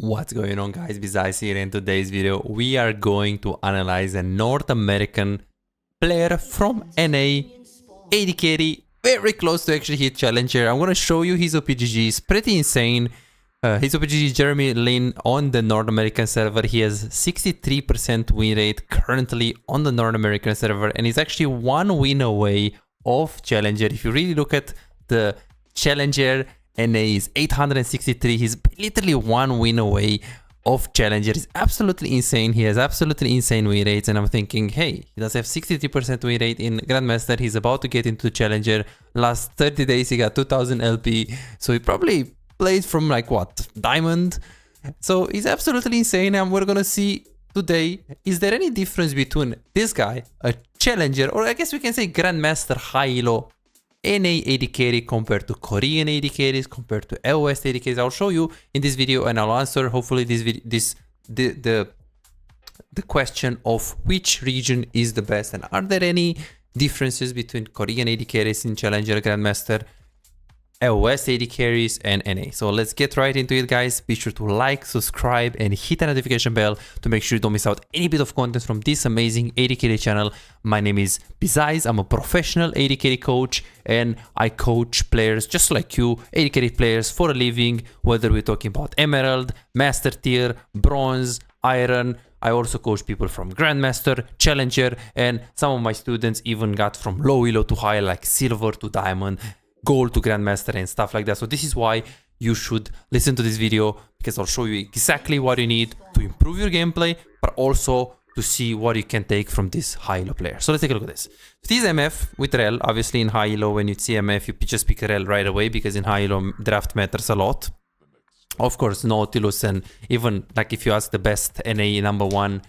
What's going on, guys? Besides here, in today's video we are going to analyze a North American player from NA, AD carry, very close to actually hit challenger. I'm gonna show you his OPGG. It's pretty insane. His OPGG is Jeremy Lin on the North American server. He has 63% win rate currently on the North American server, and he's actually one win away of challenger. If you really look at the challenger, NA is 863. He's literally one win away of challenger. It's absolutely insane. He has absolutely insane win rates, and I'm thinking, hey, he does have 63% win rate in Grandmaster. He's about to get into challenger. Last 30 days he got 2000 LP, so he probably played from like what, diamond. So he's absolutely insane, and we're gonna see today, is there any difference between this guy, a challenger, or I guess we can say Grandmaster high-elo NA AD carry compared to Korean AD carries, compared to LOS AD carries. I'll show you in this video, and I'll answer hopefully the question of which region is the best, and are there any differences between Korean AD carries in Challenger, Grandmaster, LOS AD carries, and NA. So let's get right into it, guys. Be sure to like, subscribe, and hit the notification bell to make sure you don't miss out any bit of content from this amazing AD carry channel. My name is Bizais. I'm a professional AD carry coach, and I coach players just like you, AD carry players, for a living, whether we're talking about Emerald, Master Tier, Bronze, Iron. I also coach people from Grandmaster, Challenger, and some of my students even got from low elo to high, like Silver to Diamond, Gold to Grandmaster, and stuff like that. So this is why you should listen to this video, because I'll show you exactly what you need to improve your gameplay, but also to see what you can take from this high-elo player. So let's take a look at this. This is MF with Rel. Obviously in high-elo, when you see MF, you just pick Rel right away, because in high-elo, draft matters a lot. Of course, Nautilus, and even like if you ask the best NA #1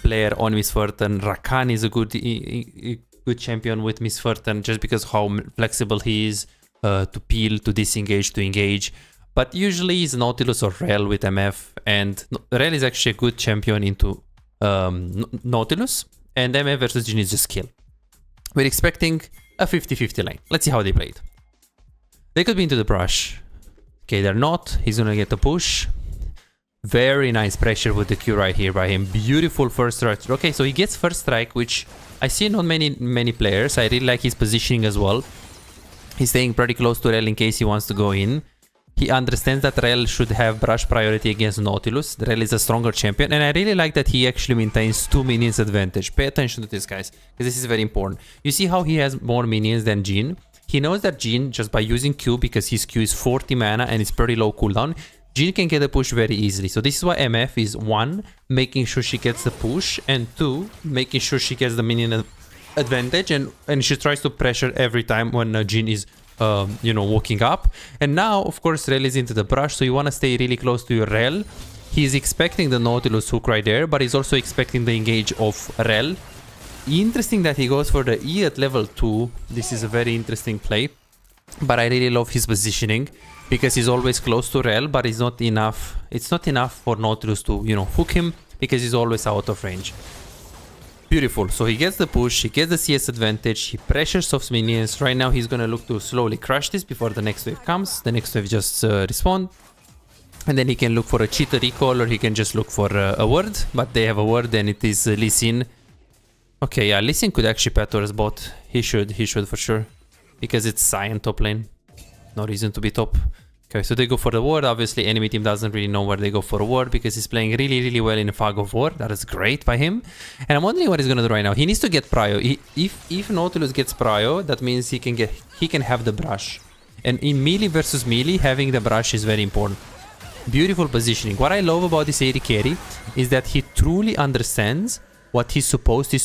player on Miss Fortune, Rakan is a good champion with Miss Fortune, just because how flexible he is to peel, to disengage, to engage. But usually it's Nautilus or Rel with MF, and Rel is actually a good champion into Nautilus, and MF versus Jin is just kill. We're expecting a 50-50 lane. Let's see how they played. They could be into the brush. Okay, they're not. He's gonna get a push. Very nice pressure with the Q right here by him. Beautiful first strike. Okay, so he gets first strike, which I see not many players. I really like his positioning as well. He's staying pretty close to Rel in case he wants to go in. He understands that Rel should have brush priority against Nautilus. Rel is a stronger champion, and I really like that he actually maintains 2 minions advantage. Pay attention to this, guys, because this is very important. You see how he has more minions than Jin? He knows that Jin, just by using Q, because his Q is 40 mana and it's pretty low cooldown, Jin can get a push very easily. So this is why MF is 1, making sure she gets the push, and 2, making sure she gets the minion advantage, and she tries to pressure every time when Jin is you know, walking up. And now of course Rel is into the brush, so you want to stay really close to your Rel. He's expecting the Nautilus hook right there, but he's also expecting the engage of Rel. Interesting that he goes for the E at level 2. This is a very interesting play, but I really love his positioning, because he's always close to Rel, but it's not enough. It's not enough for Nautilus to, you know, hook him, because he's always out of range. Beautiful. So he gets the push, he gets the CS advantage, he pressures off minions. Right now he's gonna look to slowly crush this before the next wave comes. The next wave just respawn, and then he can look for a cheater recall, or he can just look for a word, but they have a word, and it is Lee Sin. Okay, yeah, Lee Sin could actually path towards bot. He should for sure, because it's Cyan top lane. No reason to be top. Okay, so they go for the ward. Obviously, enemy team doesn't really know where they go for a ward, because he's playing really well in a fog of war. That is great by him. And I'm wondering what he's gonna do right now. He needs to get prio. If Nautilus gets prio, that means he can have the brush. And in melee versus melee, having the brush is very important. Beautiful positioning. What I love about this AD carry is that he truly understands what his support is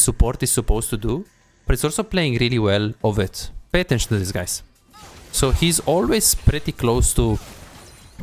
supposed to do, but it's also playing really well of it. Pay attention to this, guys. So he's always pretty close to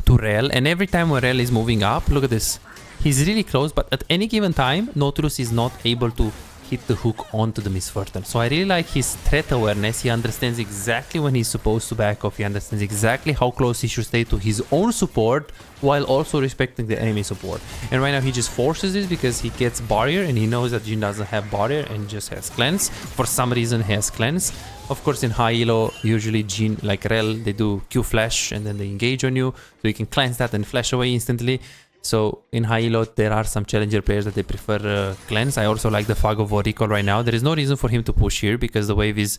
Rel, and every time when Rel is moving up, look at this. He's really close, but at any given time, Nautilus is not able to hit the hook onto the Miss Fortune. So I really like his threat awareness. He understands exactly when he's supposed to back off. He understands exactly how close he should stay to his own support while also respecting the enemy support. And right now he just forces this because he gets barrier and he knows that Jhin doesn't have barrier and just has cleanse. For some reason he has cleanse. Of course in high elo usually Jhin like Rel, they do Q flash and then they engage on you. So you can cleanse that and flash away instantly. So in high elo there are some challenger players that they prefer cleanse. I also like the Fog of War recall right now. There is no reason for him to push here because the wave is...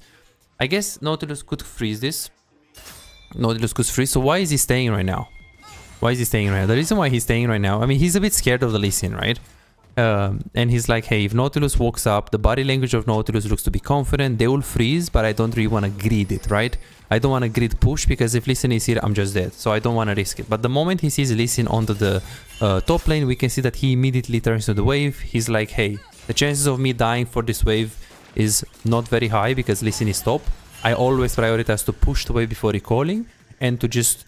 I guess Nautilus could freeze this. Nautilus could freeze. So why is he staying right now? Why is he staying right now? The reason why he's staying right now, I mean, he's a bit scared of the Lee Sin, right? And he's like, hey, if Nautilus walks up, the body language of Nautilus looks to be confident. They will freeze, but I don't really want to grid it, right? I don't want to grid push because if Lee Sin is here, I'm just dead. So I don't want to risk it. But the moment he sees Lee Sin onto the top lane, we can see that he immediately turns to the wave. He's like, hey, the chances of me dying for this wave is not very high because Lee Sin is top. I always prioritize to push the wave before recalling and to just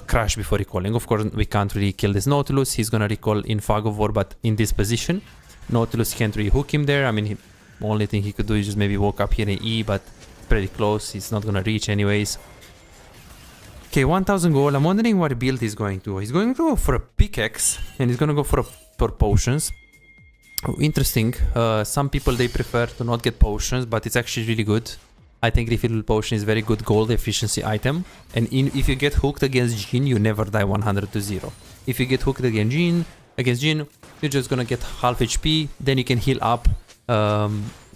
crash before recalling. Of course, we can't really kill this Nautilus. He's gonna recall in Fog of War, but in this position, Nautilus can't really hook him there. I mean, the only thing he could do is just maybe walk up here in E, but it's pretty close. He's not gonna reach anyways. Okay, 1000 gold. I'm wondering what build he's going to. He's going to go for a pickaxe, and he's gonna go for potions. Oh, interesting. Some people, they prefer to not get potions, but it's actually really good. I think refillable potion is very good gold efficiency item. And if you get hooked against Jhin, you never die 100 to 0. If you get hooked against Jhin, you're just gonna get half HP, then you can heal up.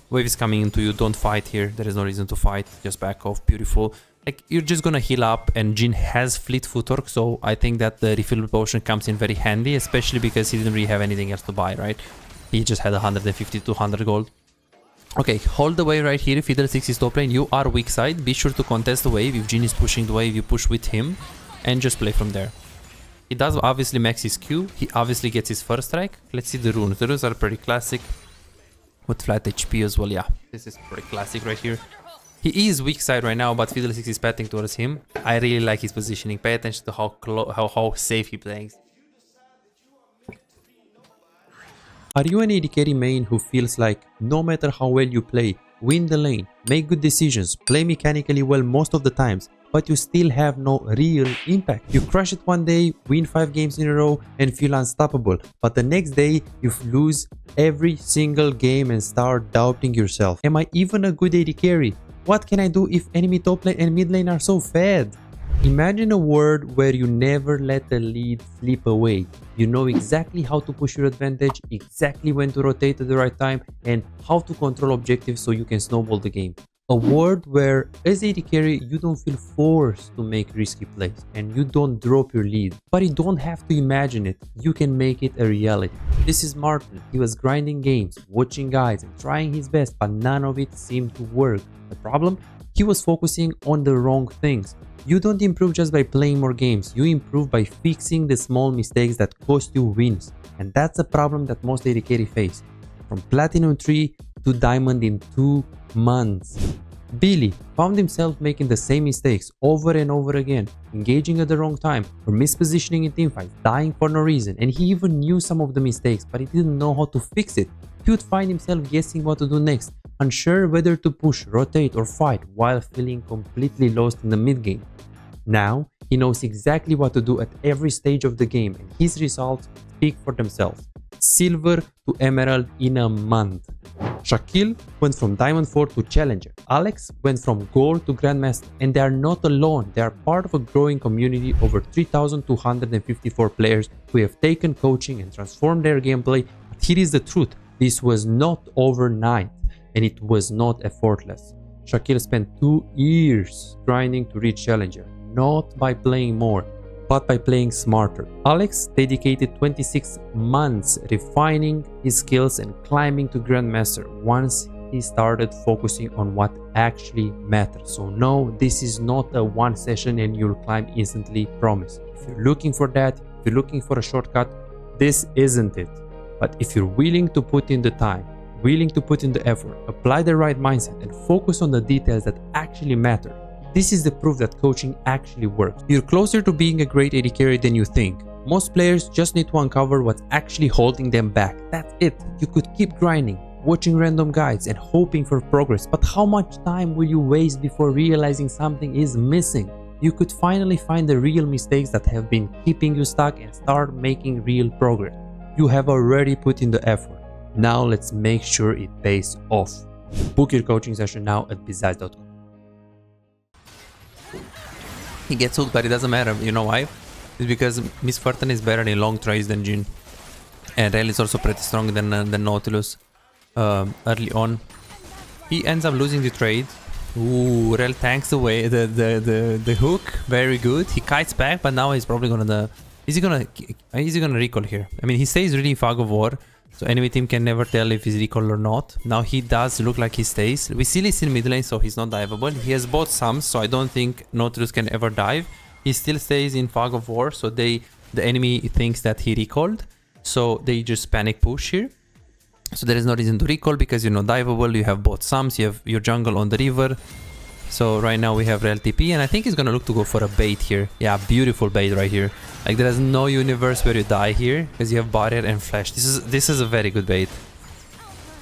Wave is coming into you, don't fight here. There is no reason to fight, just back off, beautiful. Like, you're just gonna heal up, and Jhin has fleet footwork, so I think that the refillable potion comes in very handy, especially because he didn't really have anything else to buy, right? He just had 150 to 200 gold. Okay, hold the wave right here. Fiddle 6 is top lane. You are weak side. Be sure to contest the wave. If Jhin is pushing the wave, you push with him and just play from there. He does obviously max his Q. He obviously gets his first strike. Let's see the runes. The runes are pretty classic with flat HP as well. Yeah, this is pretty classic right here. He is weak side right now, but Fiddle 6 is patting towards him. I really like his positioning. Pay attention to how safe he plays. Are you an AD carry main who feels like no matter how well you play, win the lane, make good decisions, play mechanically well most of the times, but you still have no real impact? You crush it one day, win 5 games in a row and feel unstoppable, but the next day you lose every single game and start doubting yourself. Am I even a good AD carry? What can I do if enemy top lane and mid lane are so fed? Imagine a world where you never let a lead slip away. You know exactly how to push your advantage, exactly when to rotate at the right time, and how to control objectives so you can snowball the game. A world where, as AD carry, you don't feel forced to make risky plays and you don't drop your lead. But you don't have to imagine it, you can make it a reality. This is Martin. He was grinding games, watching guides and trying his best, but none of it seemed to work. The problem? He was focusing on the wrong things. You don't improve just by playing more games, you improve by fixing the small mistakes that cost you wins. And that's a problem that most AD carry face. From Platinum 3 to Diamond in 2 months. Billy found himself making the same mistakes over and over again, engaging at the wrong time, or mispositioning in teamfights, dying for no reason, and he even knew some of the mistakes, but he didn't know how to fix it. He would find himself guessing what to do next, unsure whether to push, rotate, or fight, while feeling completely lost in the mid-game. Now, he knows exactly what to do at every stage of the game, and his results speak for themselves. Silver to Emerald in a month. Shaquille went from Diamond 4 to Challenger. Alex went from Gold to Grandmaster, and they are not alone. They are part of a growing community of over 3,254 players who have taken coaching and transformed their gameplay. But here is the truth. This was not overnight, and it was not effortless. Shaquille spent 2 years grinding to reach Challenger, not by playing more, but by playing smarter. Alex dedicated 26 months refining his skills and climbing to Grandmaster once he started focusing on what actually matters. So no, this is not a one session and you'll climb instantly, promise. If you're looking for that, if you're looking for a shortcut, this isn't it. But if you're willing to put in the time, willing to put in the effort, apply the right mindset, and focus on the details that actually matter, this is the proof that coaching actually works. You're closer to being a great AD carry than you think. Most players just need to uncover what's actually holding them back. That's it. You could keep grinding, watching random guides and hoping for progress, but how much time will you waste before realizing something is missing? You could finally find the real mistakes that have been keeping you stuck and start making real progress. You have already put in the effort. Now let's make sure it pays off. Book your coaching session now at bizarre.com. He gets hooked, but it doesn't matter. You know why? It's because Miss Fortune is better in long trades than Jhin. And Rel is also pretty strong than Nautilus early on. He ends up losing the trade. Ooh, Rel tanks away the hook. Very good. He kites back, but now he's probably gonna... Is he gonna recall here? I mean, he stays really Fog of War, so enemy team can never tell if he's recall or not. Now he does look like he stays. We see this in mid lane, so he's not diveable. He has both sums, so I don't think Nautilus can ever dive. He still stays in Fog of War, so the enemy thinks that he recalled, so they just panic push here. So there is no reason to recall because you're not diveable, you have both sums, you have your jungle on the river. So right now we have Rel TP, and I think he's gonna look to go for a bait here. Yeah, beautiful bait right here. Like there is no universe where you die here because you have barrier and flash. This is a very good bait.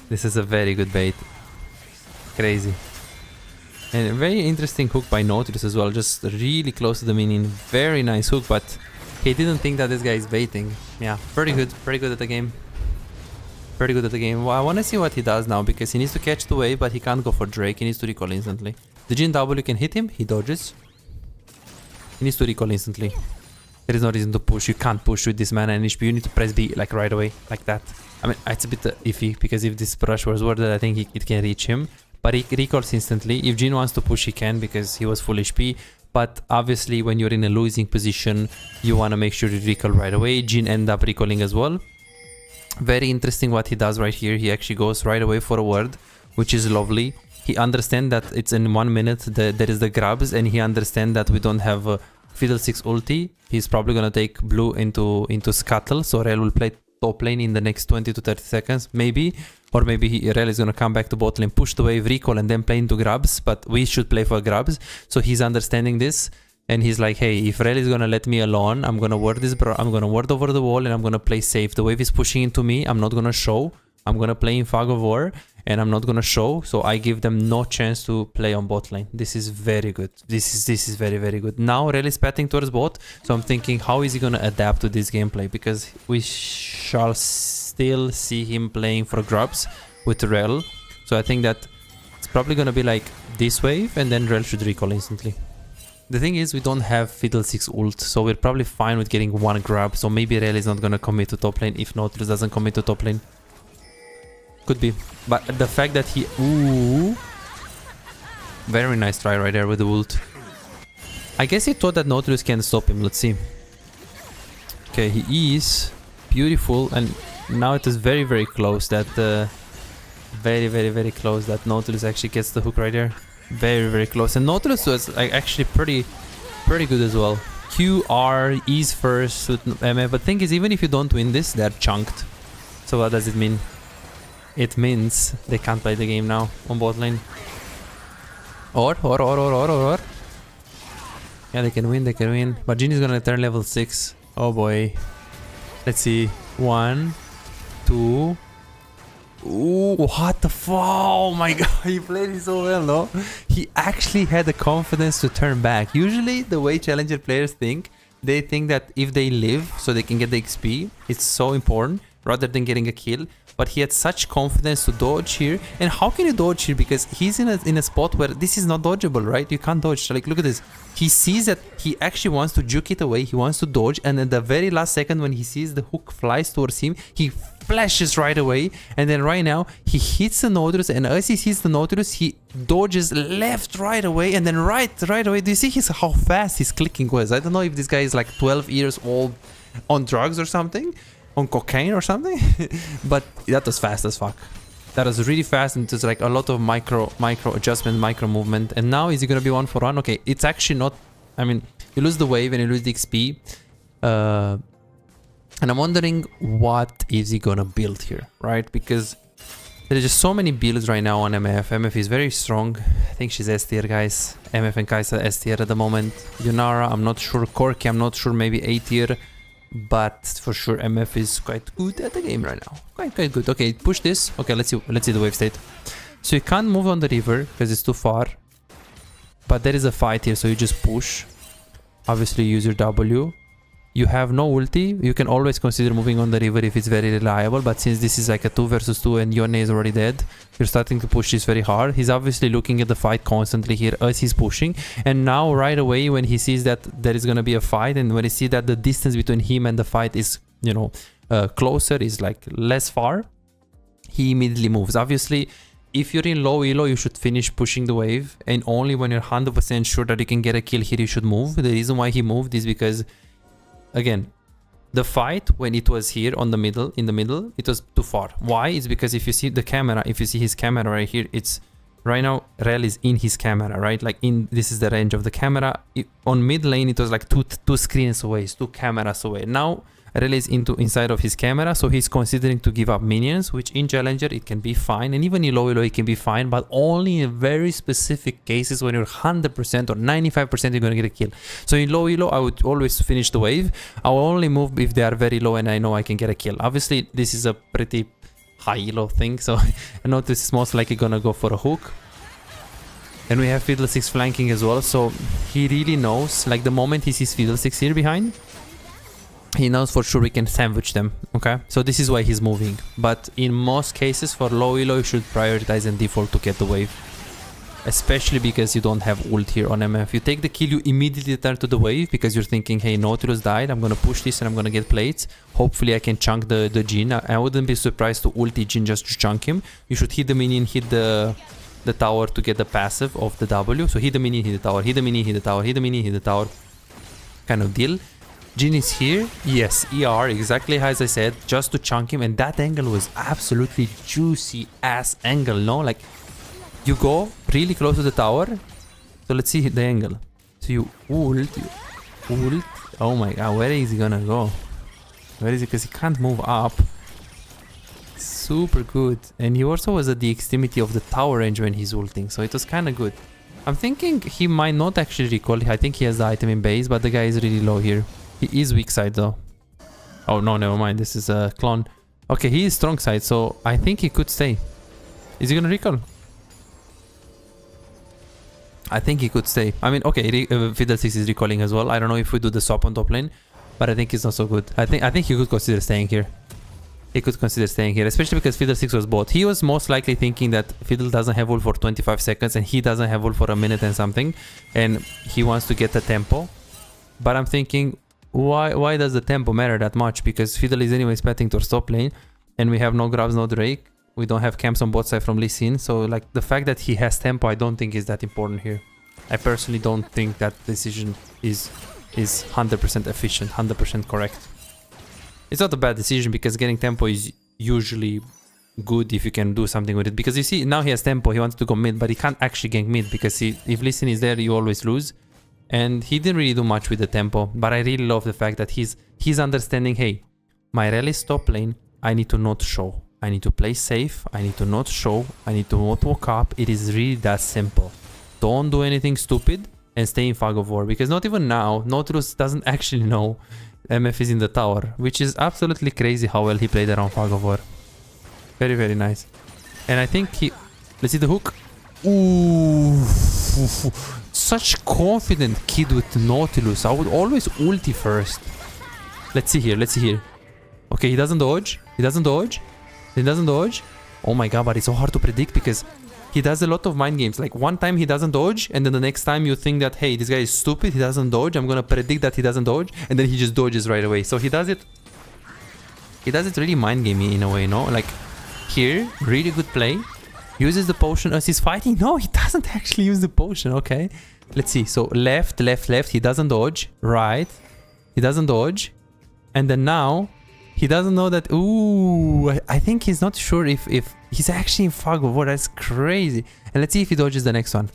This is a very good bait. Crazy. And a very interesting hook by Nautilus as well, just really close to the minion. Very nice hook, but he didn't think that this guy is baiting. Yeah, pretty good at the game. Pretty good at the game. Well, I want to see what he does now because he needs to catch the wave, but he can't go for Drake. He needs to recall instantly. The Jhin W can hit him. He dodges. He needs to recall instantly. There is no reason to push. You can't push with this mana and HP. You need to press B like right away, like that. I mean, it's a bit iffy because if this rush was worth it, I think it can reach him. But he recalls instantly. If Jhin wants to push, he can because he was full HP. But obviously, when you're in a losing position, you want to make sure you recall right away. Jhin end up recalling as well. Very interesting what he does right here. He actually goes right away for a ward, which is lovely. He understands that it's in 1 minute there is the grabs, and he understands that we don't have a Fiddlesticks ulti. He's probably gonna take blue into Scuttle, so Rel will play top lane in the next 20 to 30 seconds, maybe. Or maybe Rel is gonna come back to bot lane, push the wave, recall, and then play into grabs, but we should play for grabs. So he's understanding this. And he's like, hey, if Rel is gonna let me alone, I'm gonna ward this, bro. I'm gonna ward over the wall and I'm gonna play safe. The wave is pushing into me. I'm not gonna show. I'm gonna play in Fog of War and I'm not gonna show. So I give them no chance to play on bot lane. This is very good. This is very, very good. Now Rel is patting towards bot. So I'm thinking, how is he gonna adapt to this gameplay? Because we shall still see him playing for grubs with Rel. So I think that it's probably gonna be like this wave and then Rel should recall instantly. The thing is, we don't have Fiddlesticks ult, so we're probably fine with getting one grab. So maybe Rel is not gonna commit to top lane if Nautilus doesn't commit to top lane. Could be. But the fact that he... Ooh. Very nice try right there with the ult. I guess he thought that Nautilus can stop him. Let's see. Okay, he is. Beautiful. And now it is very, very close that... very, very, very close that Nautilus actually gets the hook right there. Very, very close. And Nautilus was actually pretty good as well. QR is first with MF. But thing is, even if you don't win this, they're chunked. So what does it mean? It means they can't play the game now on bot lane. Or. Yeah, they can win, But Jhin is gonna turn level 6. Oh boy. Let's see. 1, 2... Ooh, what the fuck? Oh my god, he played it so well, no? He actually had the confidence to turn back. Usually, the way Challenger players think, they think that if they live, so they can get the XP, it's so important, rather than getting a kill. But he had such confidence to dodge here. And how can you dodge here? Because he's in a spot where this is not dodgeable, right? You can't dodge. Like, look at this. He sees that he actually wants to juke it away. He wants to dodge. And at the very last second, when he sees the hook flies towards him, he flashes right away. And then right now, he hits the Nautilus. And as he hits the Nautilus, he dodges left right away. And then right away. Do you see how fast his clicking was? I don't know if this guy is like 12 years old on drugs or something. On cocaine or something. But that was fast as fuck. That was really fast, and there's like a lot of micro adjustment, micro movement. And now is it gonna be 1-for-1? Okay, it's actually not. I mean, you lose the wave and you lose the XP. And I'm wondering what is he gonna build here, right? Because there's just so many builds right now on MF. MF is very strong. I think she's S tier, guys. MF and Kai'Sa S tier at the moment. Yunara, I'm not sure. Corki, I'm not sure. Maybe A tier. but for sure MF is quite good at the game right now. Quite good. Okay, push this. Okay, let's see the wave state. So you can't move on the river because it's too far. But there is a fight here, so you just push. Obviously use your W. You have no ulti. You can always consider moving on the river if it's very reliable, but since this is like a 2 versus 2 and Yone is already dead, you're starting to push this very hard. He's obviously looking at the fight constantly here as he's pushing, and now right away when he sees that there is gonna be a fight, and when he sees that the distance between him and the fight is, you know, closer, is like less far, he immediately moves. Obviously, if you're in low elo, you should finish pushing the wave, and only when you're 100% sure that you can get a kill here, you should move. The reason why he moved is because, again, the fight when it was here in the middle, it was too far. Why? It's because if you see the camera, if you see his camera right here, it's right now Rel is in his camera, right? Like this is the range of the camera. On mid lane, it was like two screens away, 2 cameras away. Now Rel is inside of his camera, so he's considering to give up minions, which in Challenger it can be fine, and even in low elo it can be fine, but only in very specific cases when you're 100% or 95% you're gonna get a kill. So in low elo I would always finish the wave. I will only move if they are very low and I know I can get a kill. Obviously this is a pretty high elo thing, so I know this is most likely gonna go for a hook. And we have Fiddlesticks flanking as well, so he really knows, like the moment he sees Fiddlesticks here behind, he knows for sure we can sandwich them, okay? So this is why he's moving. But in most cases for low elo, you should prioritize and default to get the wave. Especially because you don't have ult here on MF. You take the kill, you immediately turn to the wave because you're thinking, hey, Nautilus died, I'm gonna push this and I'm gonna get plates. Hopefully I can chunk the Jhin. I wouldn't be surprised to ulti Jhin just to chunk him. You should hit the minion, hit the tower to get the passive of the W. So hit the minion, hit the tower, hit the minion, hit the tower, hit the minion, hit the tower. Kind of deal. Jhin is here, yes, ER, exactly as I said, just to chunk him, and that angle was absolutely juicy ass angle, no? Like, you go really close to the tower, so let's see the angle. So you ult, oh my god, where is he gonna go? Where is he? Because he can't move up. Super good, and he also was at the extremity of the tower range when he's ulting, so it was kind of good. I'm thinking he might not actually recall, I think he has the item in base, but the guy is really low here. He is weak side though. Oh no, never mind. This is a clone. Okay, he is strong side, so I think he could stay. Is he gonna recall? I think he could stay. I mean, okay, Fiddlesticks is recalling as well. I don't know if we do the swap on top lane, but I think it's not so good. I think he could consider staying here. He could consider staying here, especially because Fiddlesticks was bot. He was most likely thinking that Fiddle doesn't have ult for 25 seconds and he doesn't have ult for a minute and something, and he wants to get the tempo. But I'm thinking, why does the tempo matter that much? Because Fiddle is anyway spatting towards top lane, and we have no grabs, no Drake. We don't have camps on bot side from Lee Sin, so like the fact that he has tempo, I don't think is that important here. I personally don't think that decision is 100% efficient, 100% correct. It's not a bad decision because getting tempo is usually good if you can do something with it. Because you see, now he has tempo, he wants to go mid, but he can't actually gank mid because if Lee Sin is there, you always lose. And he didn't really do much with the tempo, but I really love the fact that he's understanding, hey, my rally is top lane, I need to not show. I need to play safe, I need to not show, I need to not walk up. It is really that simple. Don't do anything stupid and stay in fog of war, because not even now, Nautilus doesn't actually know MF is in the tower, which is absolutely crazy how well he played around fog of war. Very, very nice. And I think let's see the hook. Ooh. Such confident kid with Nautilus. I would always ulti first. Let's see here. Okay, he doesn't dodge. Oh my god, but it's so hard to predict because he does a lot of mind games. Like one time he doesn't dodge, and then the next time you think that, hey, this guy is stupid, he doesn't dodge, I'm gonna predict that he doesn't dodge, and then he just dodges right away. So he does it really mind gamey in a way, no? Like here, really good play. Uses the potion as he's fighting. No, he doesn't actually use the potion. Okay, let's see. So left, he doesn't dodge. Right, he doesn't dodge, and then now he doesn't know that. Ooh, I think he's not sure if he's actually in fog of war. That's crazy. And let's see if he dodges the next one.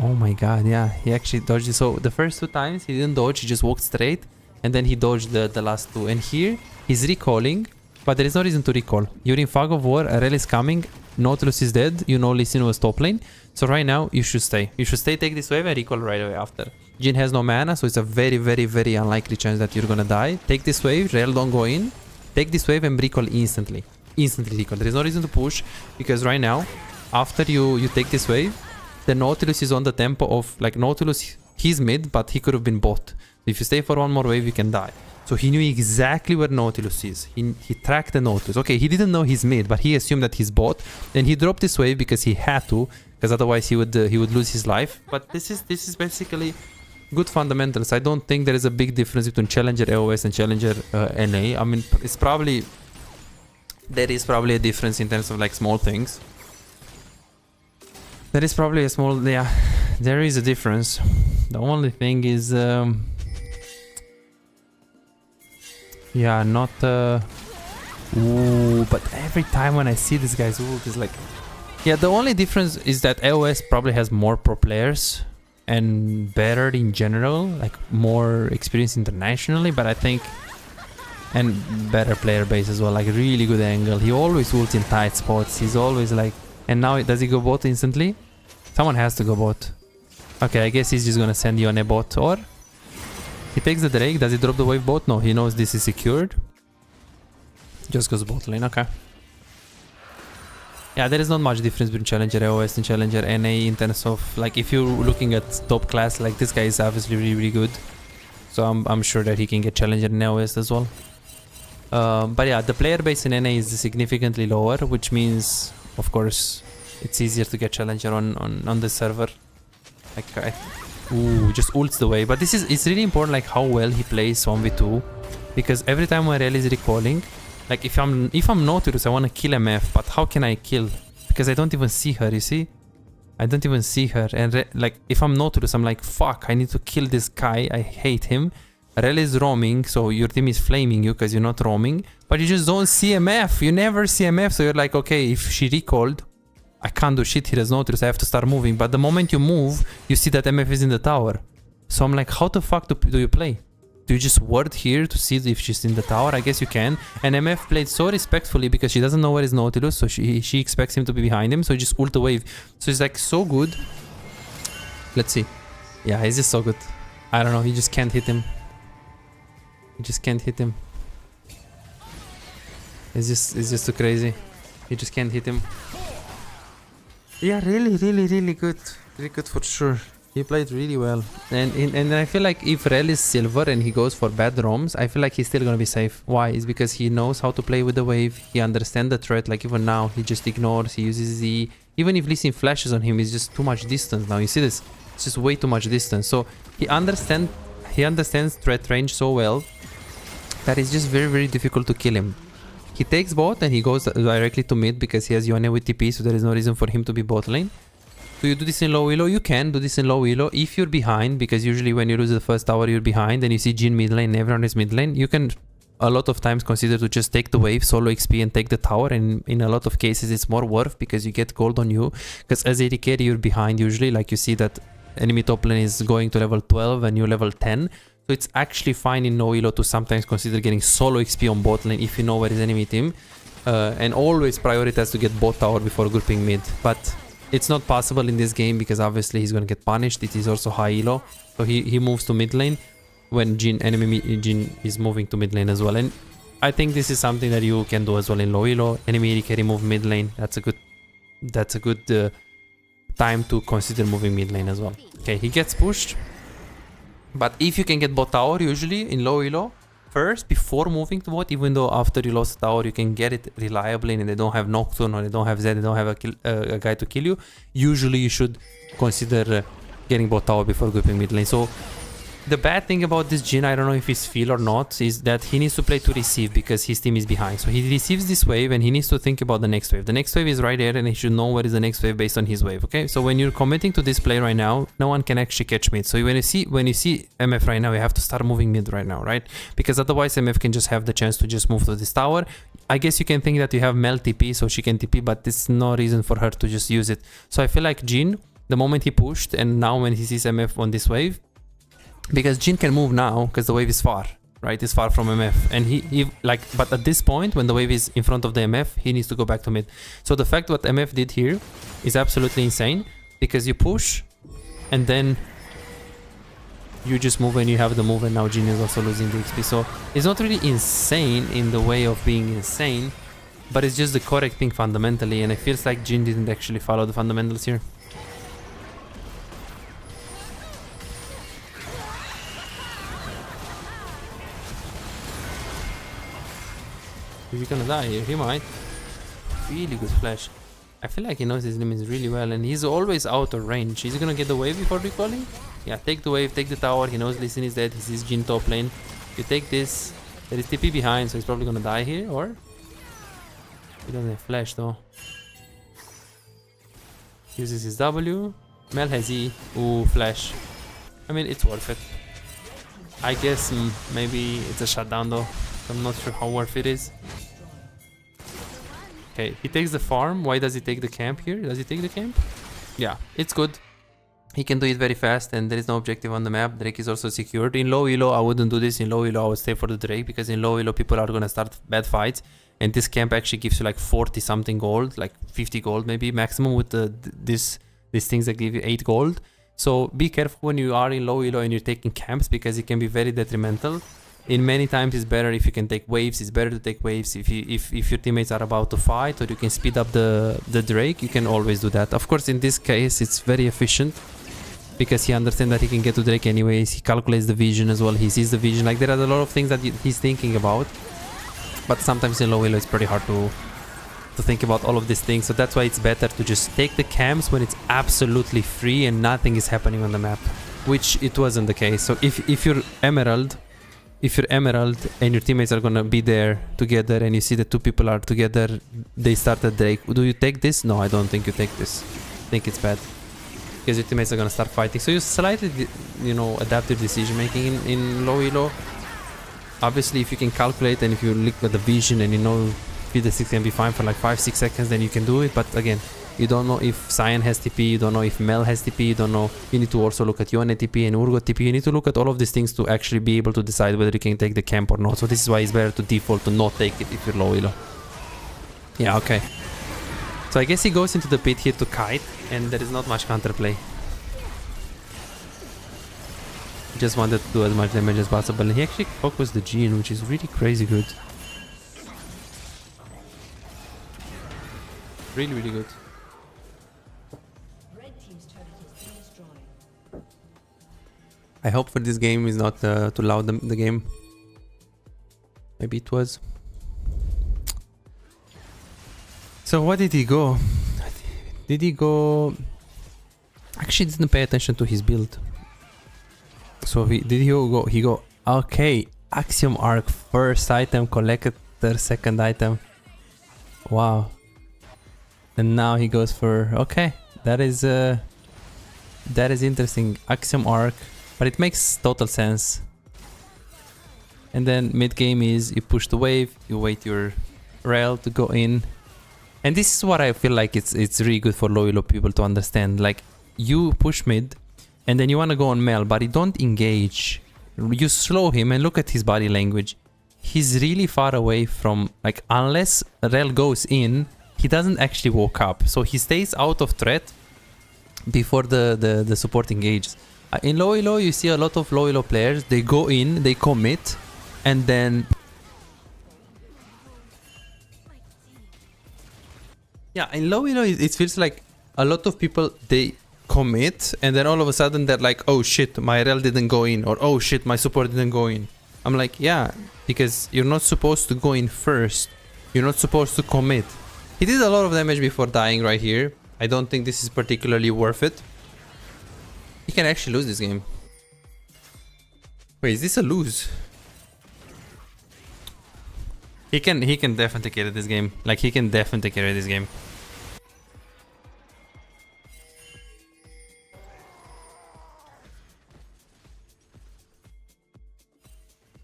Oh my god, yeah, he actually dodged it. So the first 2 times he didn't dodge, he just walked straight, and then he dodged the last 2. And here he's recalling. But there is no reason to recall. You're in fog of war, Rel is coming, Nautilus is dead, you know Lee Sin was top lane. So right now, you should stay. You should stay, take this wave and recall right away after. Jhin has no mana, so it's a very, very, very unlikely chance that you're gonna die. Take this wave, Rel don't go in. Take this wave and recall instantly. Instantly recall. There is no reason to push, because right now, after you take this wave, the Nautilus is on the tempo of, like, Nautilus, he's mid, but he could have been bot. If you stay for one more wave, you can die. So he knew exactly where Nautilus is. He tracked the Nautilus. Okay, he didn't know he's mid, but he assumed that he's bot. And he dropped this wave because he had to, because otherwise he would lose his life. But this is basically good fundamentals. I don't think there is a big difference between Challenger AOS and Challenger NA. I mean, there is probably a difference in terms of like small things. There is probably a small, yeah, there is a difference. The only thing is, yeah, not, ooh, but every time when I see this guy's ult, it's like, yeah, the only difference is that AOS probably has more pro players and better in general, like more experience internationally, but I think, and better player base as well, like really good angle. He always ults in tight spots. He's always like, and now does he go bot instantly? Someone has to go bot. Okay, I guess he's just gonna send you on a bot, or he takes the Drake. Does he drop the wave bot? No, he knows this is secured. Just goes bot lane, okay. Yeah, there is not much difference between Challenger AOS and Challenger NA in terms of, like, if you're looking at top class, like this guy is obviously really, really good. So I'm sure that he can get Challenger in AOS as well. But yeah, the player base in NA is significantly lower, which means, of course, it's easier to get Challenger on the server. Like, ooh, just ults the way. But it's really important, like, how well he plays 1v2. Because every time when Rel is recalling, like, if I'm Nautilus, I want to kill MF, but how can I kill? Because I don't even see her, you see? I don't even see her. And, like, if I'm Nautilus, I'm like, fuck, I need to kill this guy. I hate him. Rel is roaming, so your team is flaming you because you're not roaming. But you just don't see MF. You never see MF, so you're like, okay, if she recalled, I can't do shit here as Nautilus. I have to start moving. But the moment you move, you see that MF is in the tower. So I'm like, how the fuck do you play? Do you just ward here to see if she's in the tower? I guess you can. And MF played so respectfully because she doesn't know where is Nautilus, so she expects him to be behind him, so he just ult the wave. So he's like so good. Let's see. Yeah, he's just so good. I don't know, he just can't hit him. He just can't hit him. It's just too crazy. He just can't hit him. Yeah, really, really, really good. Really good for sure. He played really well. And I feel like if Rel is silver and he goes for bad roams, I feel like he's still gonna be safe. Why? It's because he knows how to play with the wave. He understands the threat. Like even now, he just ignores. He uses Z. Even if Lee Sin flashes on him, it's just too much distance now. You see this? It's just way too much distance. So he understands threat range so well that it's just very, very difficult to kill him. He takes bot and he goes directly to mid because he has Yone with TP, so there is no reason for him to be bot lane. Do you do this in low elo? You can do this in low elo if you're behind, because usually when you lose the first tower you're behind and you see Jhin mid lane, everyone is mid lane. You can a lot of times consider to just take the wave, solo XP and take the tower, and in a lot of cases it's more worth because you get gold on you, because as AD carry you're behind usually, like you see that enemy top lane is going to level 12 and you level 10. So it's actually fine in no elo to sometimes consider getting solo XP on bot lane if you know where is enemy team, and always prioritize to get bot tower before grouping mid. But it's not possible in this game because obviously he's gonna get punished. It is also high elo, so he moves to mid lane when enemy Jhin is moving to mid lane as well. And I think this is something that you can do as well in low elo. Enemy AD carry move mid lane. That's a good time to consider moving mid lane as well. Okay, he gets pushed. But if you can get bot tower, usually in low elo, first before moving to bot, even though after you lost the tower you can get it reliably and they don't have Nocturne or they don't have Zed, they don't have a guy to kill you, usually you should consider getting bot tower before grouping mid lane. So the bad thing about this Jhin, I don't know if it's feel or not, is that he needs to play to receive because his team is behind. So he receives this wave and he needs to think about the next wave. The next wave is right there and he should know where is the next wave based on his wave, okay? So when you're committing to this play right now, no one can actually catch mid. So when you see MF right now, you have to start moving mid right now, right? Because otherwise MF can just have the chance to just move to this tower. I guess you can think that you have Mel TP, so she can TP, but there's no reason for her to just use it. So I feel like Jhin, the moment he pushed and now when he sees MF on this wave, because Jhin can move now because the wave is far, right? It's far from MF, and he but at this point when the wave is in front of the MF, he needs to go back to mid. So the fact what MF did here is absolutely insane, because you push and then you just move and you have the move, and now Jin is also losing the XP. So it's not really insane in the way of being insane, but it's just the correct thing fundamentally, and it feels like Jin didn't actually follow the fundamentals here. Is he gonna die here? He might. Really good flash. I feel like he knows his limits really well, and he's always out of range. Is he gonna get the wave before recalling? Yeah, take the wave, take the tower. He knows Lee Sin is dead. He sees Jin top lane. You take this. There is TP behind, so he's probably gonna die here, or? He doesn't have flash though. Uses his W. Mel has E. Ooh, flash. I mean, it's worth it. I guess maybe it's a shutdown though. I'm not sure how worth it is. Okay, he takes the farm. Why does he take the camp here? Does he take the camp? Yeah, it's good. He can do it very fast, and there is no objective on the map. Drake is also secured. In low elo, I wouldn't do this. In low elo, I would stay for the Drake, because in low elo, people are gonna start bad fights. And this camp actually gives you like 40 something gold, like 50 gold maybe maximum with these things that give you 8 gold. So be careful when you are in low elo and you're taking camps, because it can be very detrimental. In many times it's better if you can take waves. It's better to take waves if your teammates are about to fight, or you can speed up the Drake. You can always do that. Of course, in this case it's very efficient, because he understands that he can get to Drake anyways. He calculates the vision as well. He sees the vision. Like, there are a lot of things that he's thinking about. But sometimes in low elo it's pretty hard to think about all of these things. So that's why it's better to just take the camps when it's absolutely free and nothing is happening on the map, which it wasn't the case. So if you're Emerald and your teammates are gonna be there together, and you see the two people are together, they start a Drake. Do you take this? No, I don't think you take this. I think it's bad, because your teammates are gonna start fighting. So you slightly, adapt your decision making in low elo. Obviously, if you can calculate and if you look at the vision and you know P6 can be fine for like 5-6 seconds, then you can do it. But again, you don't know if Cyan has TP, you don't know if Mel has TP, you don't know. You need to also look at Yone TP and Urgot TP. You need to look at all of these things to actually be able to decide whether you can take the camp or not. So this is why it's better to default to not take it if you're low elo. Yeah, okay. So I guess he goes into the pit here to kite, and there is not much counterplay. Just wanted to do as much damage as possible, and he actually focused the Jin, which is really crazy good. Really, really good. I hope for this game is not too loud, the game. Maybe it was. So what did he go? Did he go... Actually didn't pay attention to his build. So he go, okay, Axiom Arc, first item, Collector, second item. Wow. And now he goes for, okay, that is interesting. Axiom Arc, but it makes total sense. And then mid game is you push the wave, you wait your rail to go in. And this is what I feel like it's really good for low elo people to understand. Like, you push mid, and then you want to go on Mel, but you don't engage. You slow him and look at his body language. He's really far away from, like, unless Rel goes in, he doesn't actually walk up. So he stays out of threat before the support engages. In low elo, you see a lot of low elo players. They go in, they commit, and then... Yeah, in low elo, it feels like a lot of people, they commit, and then all of a sudden they're like, oh shit, my rel didn't go in, or oh shit, my support didn't go in. I'm like, yeah, because you're not supposed to go in first. You're not supposed to commit. He did a lot of damage before dying right here. I don't think this is particularly worth it. He can actually lose this game. Wait, is this a lose? He can definitely carry this game. Like, he can definitely carry this game.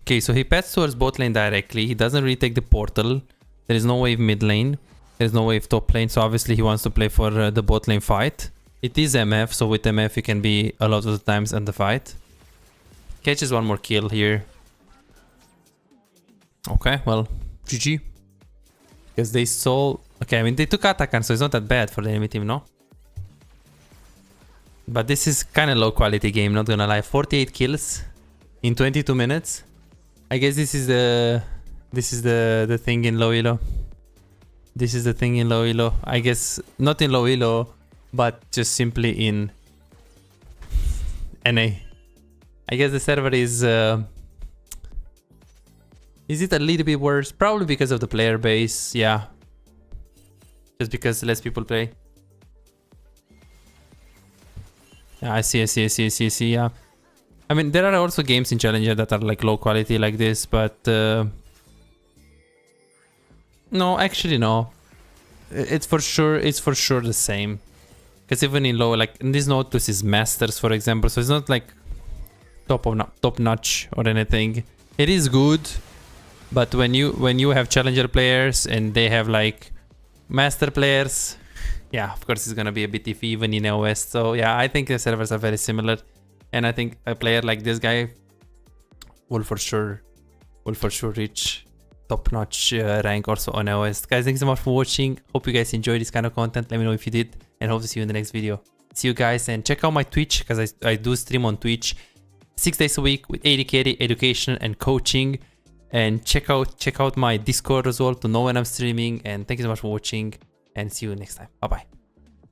Okay, so he pets towards bot lane directly. He doesn't really take the portal. There is no wave mid lane. There is no wave top lane. So obviously he wants to play for the bot lane fight. It is MF, so with MF he can be a lot of the times in the fight. Catches one more kill here. Okay, well, GG. Because they stole... Okay, I mean, they took Atakan, so it's not that bad for the enemy team, no? But this is kind of low quality game, not gonna lie. 48 kills in 22 minutes. I guess this is the thing in low elo. This is the thing in low elo. I guess not in low elo, but just simply in NA. I guess the server is it a little bit worse? Probably because of the player base, yeah. Just because less people play. Yeah, I see, yeah. I mean, there are also games in Challenger that are like low quality like this, but no, actually no. It's for sure the same. Because even in low, like in this Nautilus is Masters, for example, so it's not like top notch or anything. It is good, but when you have Challenger players and they have like Master players, yeah, of course it's gonna be a bit iffy even in AOS. So yeah, I think the servers are very similar, and I think a player like this guy will for sure reach top-notch rank also on AOS. Guys, thanks so much for watching. Hope you guys enjoyed this kind of content. Let me know if you did, and hope to see you in the next video. See you guys, and check out my Twitch because I do stream on Twitch 6 days a week with AD carry, education, and coaching. And check out my Discord as well to know when I'm streaming. And thank you so much for watching, and see you next time. Bye bye.